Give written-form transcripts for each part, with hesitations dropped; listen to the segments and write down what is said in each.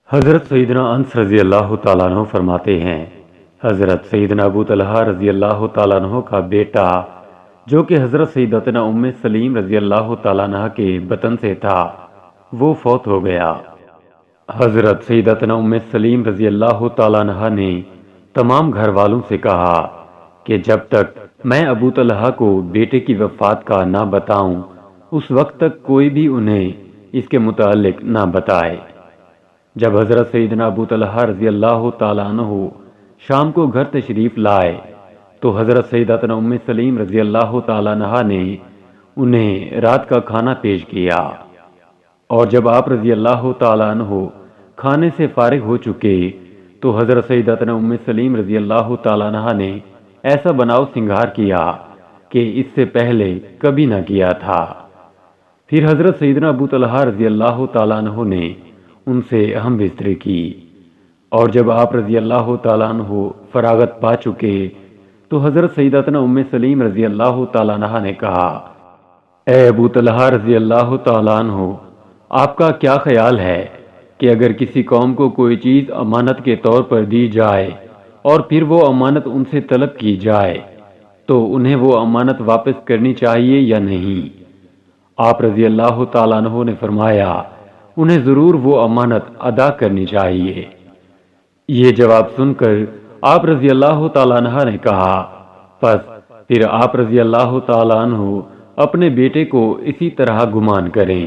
حضرت سیدنا انس رضی اللہ تعالیٰ عنہ فرماتے ہیں، حضرت سیدنا ابو طلحہ رضی اللہ تعالیٰ عنہ کا بیٹا جو کہ حضرت سیدتنا ام سلیم رضی اللہ تعالیٰ عنہ کے بطن سے تھا وہ فوت ہو گیا۔ حضرت سیدتنا ام سلیم رضی اللہ تعالیٰ عنہ نے تمام گھر والوں سے کہا کہ جب تک میں ابو طلحہ کو بیٹے کی وفات کا نہ بتاؤں اس وقت تک کوئی بھی انہیں اس کے متعلق نہ بتائے۔ جب حضرت سیدنا ابو طلحہ رضی اللہ تعالیٰ عنہ شام کو گھر تشریف لائے تو حضرت سیدتنا ام سلیم رضی اللہ تعالیٰ عنہ نے انہیں رات کا کھانا پیش کیا، اور جب آپ رضی اللہ تعالیٰ عنہ کھانے سے فارغ ہو چکے تو حضرت سیدتنا ام سلیم رضی اللہ تعالیٰ عنہ نے ایسا بناؤ سنگھار کیا کہ اس سے پہلے کبھی نہ کیا تھا۔ پھر حضرت سیدنا ابو طلحہ رضی اللہ تعالیٰ عنہ نے ان سے ہم بستری کی، اور جب آپ رضی اللہ تعالیٰ عنہ فراغت پا چکے تو حضرت سیدتنا ام سلیم رضی اللہ تعالیٰ عنہ نے کہا، اے ابو طلحہ رضی اللہ تعالیٰ عنہ، آپ کا کیا خیال ہے کہ اگر کسی قوم کو کوئی چیز امانت کے طور پر دی جائے اور پھر وہ امانت ان سے طلب کی جائے تو انہیں وہ امانت واپس کرنی چاہیے یا نہیں؟ آپ رضی اللہ تعالیٰ عنہ نے فرمایا، انہیں ضرور وہ امانت ادا کرنی چاہیے۔ یہ جواب سن کر آپ رضی اللہ تعالیٰ عنہ نے کہا، پس پھر آپ رضی اللہ تعالیٰ عنہ اپنے بیٹے کو اسی طرح گمان کریں،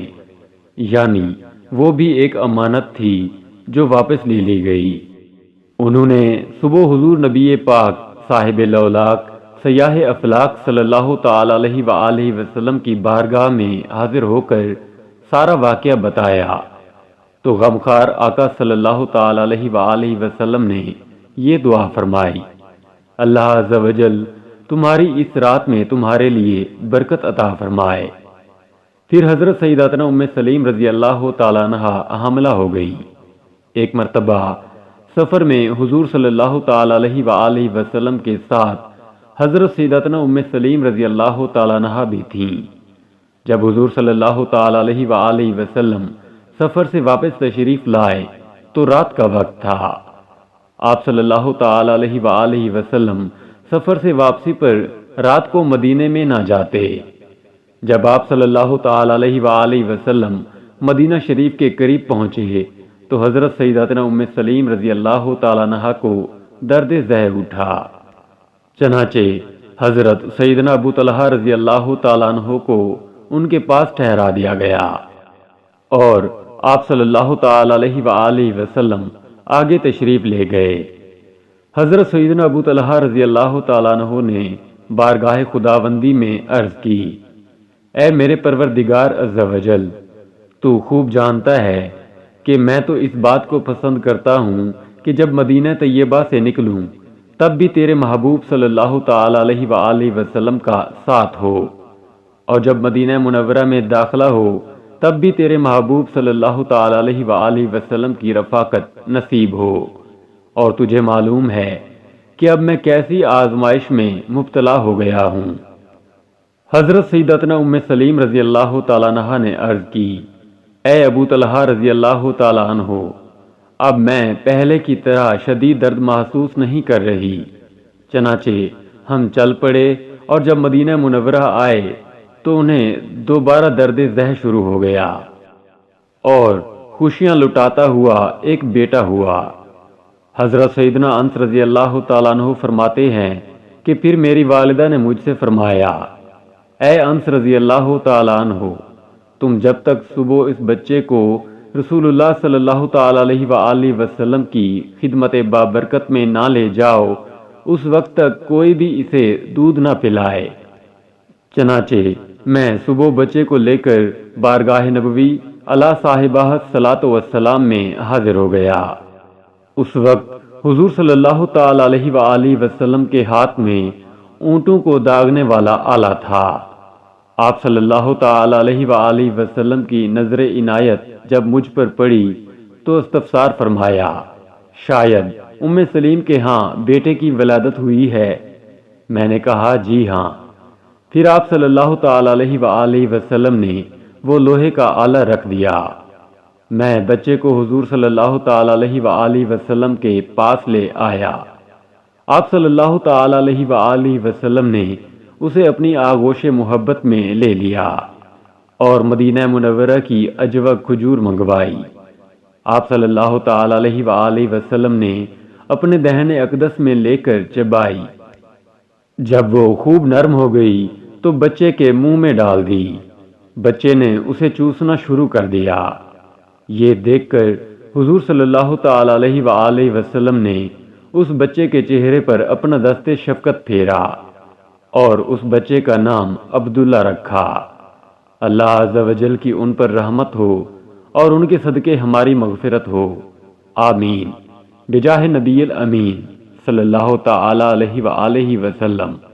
یعنی وہ بھی ایک امانت تھی جو واپس لی گئی۔ انہوں نے صبح حضور نبی پاک صاحب لولاک سیاح افلاک صلی اللہ تعالی علیہ وآلہ وسلم کی بارگاہ میں حاضر ہو کر سارا واقعہ بتایا تو غمخوار آقا صلی اللہ تعالی علیہ وآلہ وسلم نے یہ دعا فرمائی، اللہ عز و جل تمہاری اس رات میں تمہارے لیے برکت عطا فرمائے۔ پھر حضرت سیدتنا ام سلیم رضی اللہ تعالیٰ عنہ حاملہ ہو گئی۔ ایک مرتبہ سفر میں حضور صلی اللہ تعالی علیہ وآلہ وسلم کے ساتھ حضرت سیدتنا ام سلیم رضی اللہ تعالیٰ عنہ بھی تھیں۔ جب حضور صلی اللہ تعالی علیہ وآلہ وسلم سفر سے واپس تشریف لائے تو رات کا وقت تھا۔ آپ صلی اللہ تعالی علیہ وآلہ وسلم سفر سے واپسی پر رات کو مدینے میں نہ جاتے۔ جب آپ صلی اللہ تعالی علیہ وآلہ وسلم مدینہ شریف کے قریب پہنچے تو حضرت سیدتنا ام سلیم رضی اللہ تعالی عنہ کو درد ذہن اٹھا، چنانچہ حضرت سیدنا ابو طلحہ رضی اللہ تعالی عنہ کو ان کے پاس ٹھہرا دیا گیا، اور آپ صلی اللہ تعالی علیہ وآلہ وسلم آگے تشریف لے گئے۔ حضرت سیدنا ابو طلحہ رضی اللہ تعالی عنہ نے بارگاہ خداوندی میں عرض کی، اے میرے پروردگار عز و جل، تو خوب جانتا ہے کہ میں تو اس بات کو پسند کرتا ہوں کہ جب مدینہ طیبہ سے نکلوں تب بھی تیرے محبوب صلی اللہ تعالی علیہ وآلہ وسلم کا ساتھ ہو، اور جب مدینہ منورہ میں داخلہ ہو تب بھی تیرے محبوب صلی اللہ تعالی علیہ وآلہ وسلم کی رفاقت نصیب ہو۔ اور تجھے معلوم ہے کہ اب میں کیسی آزمائش میں مبتلا ہو گیا ہوں۔ حضرت سیدتنا ام سلیم رضی اللہ تعالیٰ عنہ نے عرض کی، اے ابو طلحہ رضی اللہ تعالیٰ عنہ، اب میں پہلے کی طرح شدید درد محسوس نہیں کر رہی۔ چنانچہ ہم چل پڑے، اور جب مدینہ منورہ آئے تو انہیں دوبارہ درد ذہ شروع ہو گیا، اور خوشیاں لٹاتا ہوا ایک بیٹا ہوا۔ حضرت سیدنا انس رضی اللہ تعالیٰ عنہ فرماتے ہیں کہ پھر میری والدہ نے مجھ سے فرمایا، اے انس رضی اللہ تعالیٰ عنہ، تم جب تک صبح اس بچے کو رسول اللہ صلی اللہ تعالی علیہ وآلہ وسلم کی خدمت بابرکت میں نہ لے جاؤ اس وقت تک کوئی بھی اسے دودھ نہ پلائے۔ چنانچہ میں صبح بچے کو لے کر بارگاہ نبوی علی صاحبہ الصلاۃ والسلام میں حاضر ہو گیا۔ اس وقت حضور صلی اللہ تعالی علیہ وآلہ وسلم کے ہاتھ میں اونٹوں کو داغنے والا آلہ تھا۔ آپ صلی اللہ تعالی علیہ وآلہ وسلم کی نظر عنایت جب مجھ پر پڑی تو استفسار فرمایا، شاید ام سلیم کے ہاں بیٹے کی ولادت ہوئی ہے؟ میں نے کہا جی ہاں۔ پھر آپ صلی اللہ تعالی علیہ وآلہ وسلم نے وہ لوہے کا آلہ رکھ دیا۔ میں بچے کو حضور صلی اللہ تعالی علیہ وآلہ وسلم کے پاس لے آیا۔ آپ صلی اللہ تعالی علیہ وآلہ وسلم نے اسے اپنی آغوش محبت میں لے لیا اور مدینہ منورہ کی اجوا کھجور منگوائی۔ آپ صلی اللہ تعالی علیہ وآلہ وسلم نے اپنے دہن اقدس میں لے کر چبائی۔ جب وہ خوب نرم ہو گئی تو بچے کے منہ میں ڈال دی۔ بچے نے اسے چوسنا شروع کر دیا۔ یہ دیکھ کر حضور صلی اللہ تعالی علیہ وآلہ وسلم نے اس بچے کے چہرے پر اپنا دست شفقت پھیرا اور اس بچے کا نام عبداللہ رکھا۔ اللہ عز و جل کی ان پر رحمت ہو اور ان کے صدقے ہماری مغفرت ہو، آمین، بجاہ نبی الامین صلی اللہ تعالی علیہ وآلہ وسلم۔